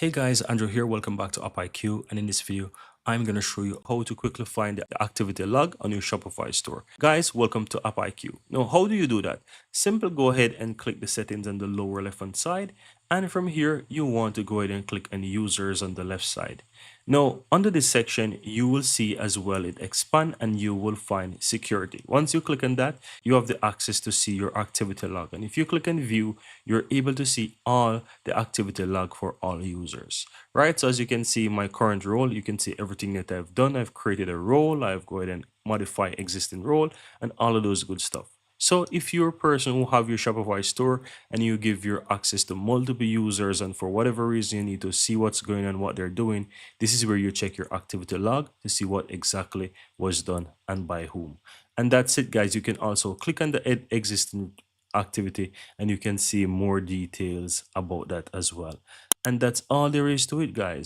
Hey guys, Andrew here. Welcome back to UpIQ. And in this video, I'm going to show you how to quickly find the activity log on your Shopify store. Guys, welcome to UpIQ. Now, how do you do that? Simple, go ahead and click the settings on the lower left hand side. And from here, you want to go ahead and click on users on the left side. Now, under this section, you will see as well it expand and you will find security. Once you click on that, you have the access to see your activity log. And if you click on view, you're able to see all the activity log for all users, right? So as you can see my current role, you can see everything that I've done. I've created a role, I've go ahead and modify existing role and all of those good stuff. So if you're a person who have your Shopify store and you give your access to multiple users and for whatever reason you need to see what's going on, what they're doing, this is where you check your activity log to see what exactly was done and by whom. And that's it, guys. You can also click on the existing activity and you can see more details about that as well. And that's all there is to it, guys.